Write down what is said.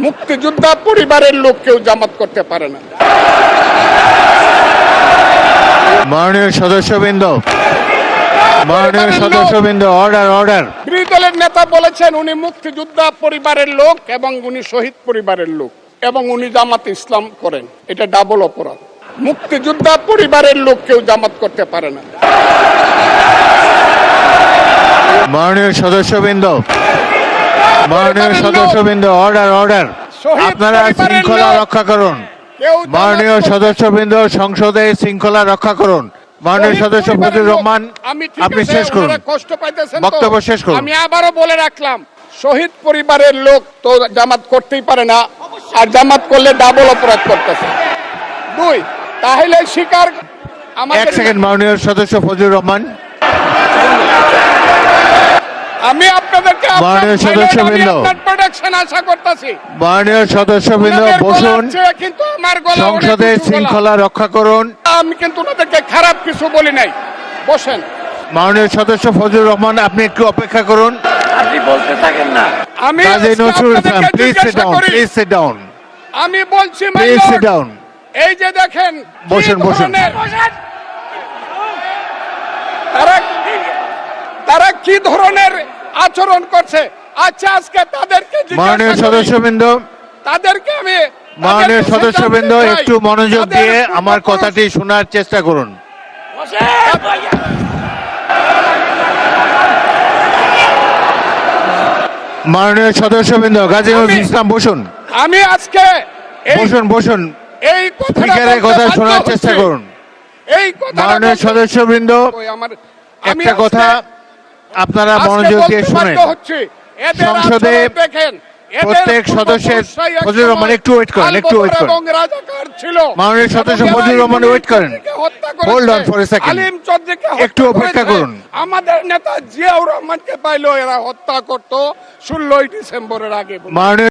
মুক্তিযোদ্ধা পরিবারের লোক কেউ জামাত করতে পারে না। মাননীয় সদস্যবৃন্দ, অর্ডার। বিরোধী দলের নেতা বলেছেন উনি মুক্তিযোদ্ধা পরিবারের লোক এবং উনি শহীদ পরিবারের লোক এবং উনি জামাত ইসলাম করেন। এটা ডাবল অপরাধ। মুক্তিযোদ্ধা পরিবারের লোক কেউ জামাত করতে পারে না। মাননীয় সদস্যবৃন্দ, অর্ডার। আপনারা শৃঙ্খলা রক্ষা করুন। মাননীয় সদস্যবৃন্দ, সংসদে শৃঙ্খলা রক্ষা করুন। মাননীয় সদস্য ফজলুর রহমান, আপনি শেষ করুন, কষ্ট পাইতেছেন, বক্তব্য শেষ করুন। আমি আবারও বলে রাখলাম, শহীদ পরিবারের লোক তো জামাত করতেই পারে না, আর জামাত করলে ডাবল অপরাধ করতেছে। দুই, তাহলে শিকার এক সেকেন্ড। মাননীয় সদস্য ফজলুর রহমান, আমি আপনাদেরকে মাননীয় সদস্যবৃন্দ, প্রোটেকশন আশা করতেছি। মাননীয় সদস্যবৃন্দ বসুন, কিন্তু আমার গলা সংসদে শৃঙ্খলা রক্ষা করুন। আমি কিন্তু ওনাদেরকে খারাপ কিছু বলি নাই। বসেন। মাননীয় সদস্য ফজলুর রহমান, আপনি একটু অপেক্ষা করুন। আপনি বলতে থাকেন না। আমি Kazi Nazrul Islam, please sit down. আমি বলছি প্লিজ সিট ডাউন। এই যে দেখেন, বসেন। তারা কি ধরনের আচরণ করছে। আচ্ছা, আজকে তাদেরকে মাননীয় সদস্যবৃন্দ, আমি মাননীয় সদস্যবৃন্দ, একটু মনোযোগ দিয়ে আমার কথাটি শোনার চেষ্টা করুন। মাননীয় সদস্যবৃন্দ, কাজী নজরুল ইসলাম বসুন। আমি আজকে বসুন। এই স্পিকারের কথা শোনার চেষ্টা করুন। এই কথা মাননীয় সদস্যবৃন্দ, একটা কথা আপনারা মনোযোগ দিয়ে শুনেন। সংসদে প্রত্যেক সদস্যের, ফজলুর রহমান একটু ওয়েট করেন। মাননীয় সদস্য ফজলুর রহমান ওয়েট করেন। Hold on for a second, একটু অপেক্ষা করুন। আমাদের নেতা জিয়াউর রহমানকে পাইলো এরা হত্যা করতো 16ই ডিসেম্বরের আগে। মাননীয়